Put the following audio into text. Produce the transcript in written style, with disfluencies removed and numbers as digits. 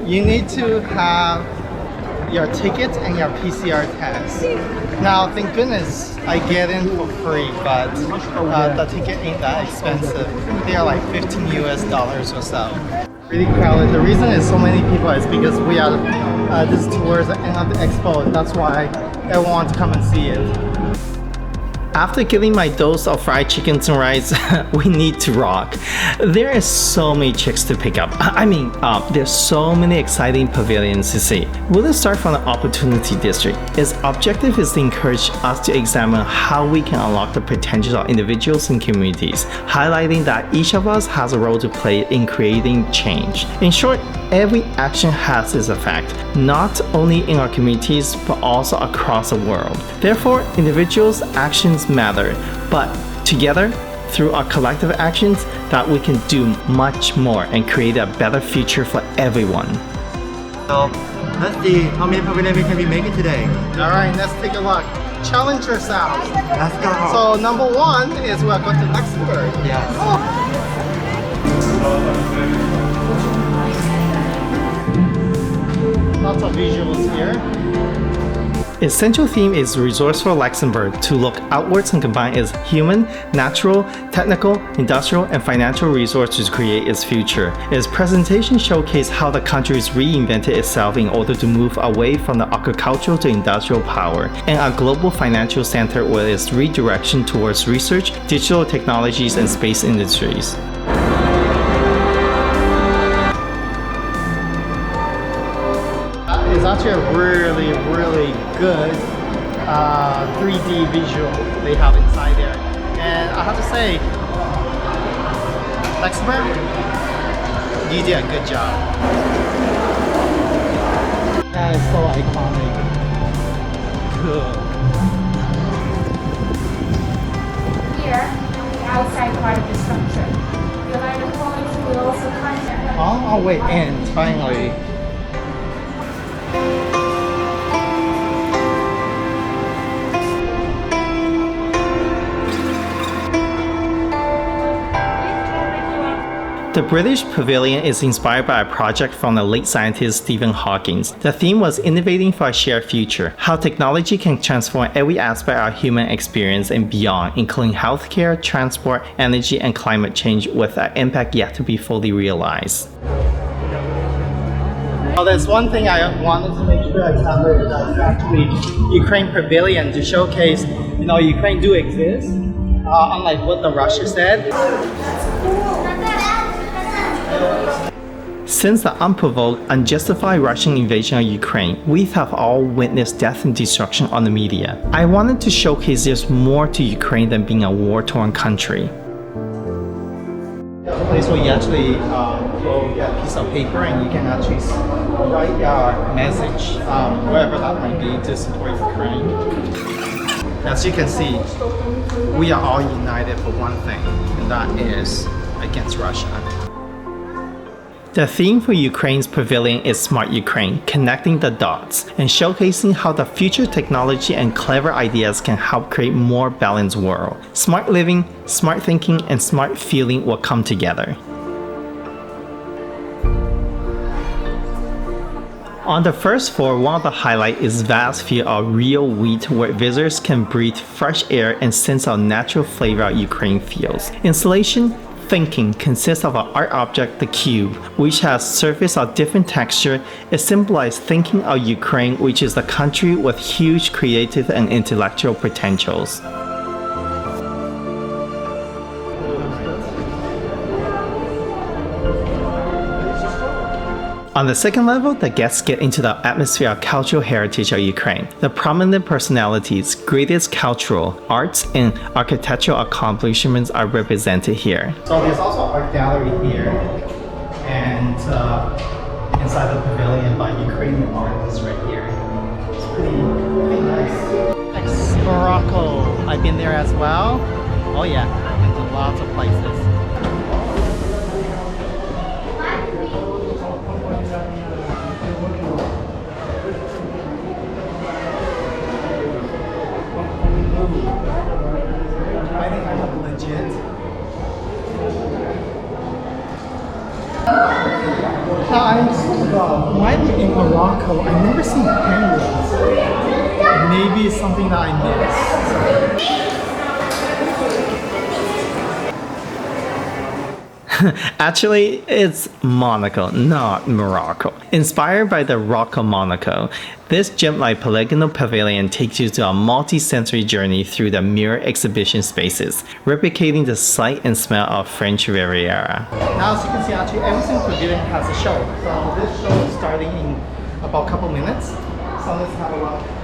you need to have your ticket and your PCR test. Now, thank goodness I get in for free, but the ticket ain't that expensive. They are like $15 or so. Really crowded. The reason is so many people is because we are this is towards the end of the expo. That's why everyone wants to come and see it. After getting my dose of fried chickens and rice, we need to rock. There is so many chicks to pick up. There's so many exciting pavilions to see. We'll start from the Opportunity District. Its objective is to encourage us to examine how we can unlock the potential of individuals and communities, highlighting that each of us has a role to play in creating change. In short, every action has its effect, not only in our communities, but also across the world. Therefore, individuals' actions matter, but together, through our collective actions, that we can do much more and create a better future for everyone. So, let's see how many pavilions we can be making today. All right, let's take a look. Challenge yourselves. Let's go. So, number one is we're going to Luxembourg. Yes. Lots of visuals here. Its central theme is Resourceful Luxembourg, to look outwards and combine its human, natural, technical, industrial, and financial resources to create its future. Its presentation showcased how the country has reinvented itself in order to move away from the agricultural to industrial power, and a global financial center with its redirection towards research, digital technologies, and space industries. It's actually a really, really good 3D visual they have inside there. And I have to say, Luxembourg, you did a good job. That is so iconic. Good. Here, the outside part of the structure. The line of points will also contact. On our way in, finally. The British Pavilion is inspired by a project from the late scientist Stephen Hawking. The theme was Innovating for a Shared Future, how technology can transform every aspect of human experience and beyond, including healthcare, transport, energy, and climate change, with an impact yet to be fully realized. Well, there's one thing I wanted to make sure I covered, that's actually Ukraine Pavilion, to showcase, Ukraine do exist, unlike what the Russia said. Since the unprovoked, unjustified Russian invasion of Ukraine, we have all witnessed death and destruction on the media. I wanted to showcase there's more to Ukraine than being a war-torn country. A place where you actually go get a piece of paper and you can actually write your message, wherever that might be, to support Ukraine. As you can see, we are all united for one thing, and that is against Russia. The theme for Ukraine's pavilion is Smart Ukraine, connecting the dots and showcasing how the future technology and clever ideas can help create a more balanced world. Smart living, smart thinking, and smart feeling will come together. On the first floor, one of the highlights is vast field of real wheat where visitors can breathe fresh air and sense of natural flavor of Ukraine fields. Installation Thinking consists of an art object, the cube, which has surface of different texture. It symbolizes thinking of Ukraine, which is a country with huge creative and intellectual potentials. On the second level, the guests get into the atmosphere of cultural heritage of Ukraine. The prominent personalities, greatest cultural, arts, and architectural accomplishments are represented here. So there's also an art gallery here, and inside the pavilion by Ukrainian artists right here. It's pretty nice. Morocco, I've been there as well. Oh yeah, I've been to lots of places. I think I have legit. Now When in Morocco, I've never seen penguins. Maybe it's something that I missed. Actually, it's Monaco, not Morocco. Inspired by the Rock of Monaco, this gem-like polygonal pavilion takes you to a multi-sensory journey through the mirror exhibition spaces, replicating the sight and smell of French Riviera. Now, as you can see, actually, every single pavilion has a show. So this show is starting in about a couple minutes. So let's have a look.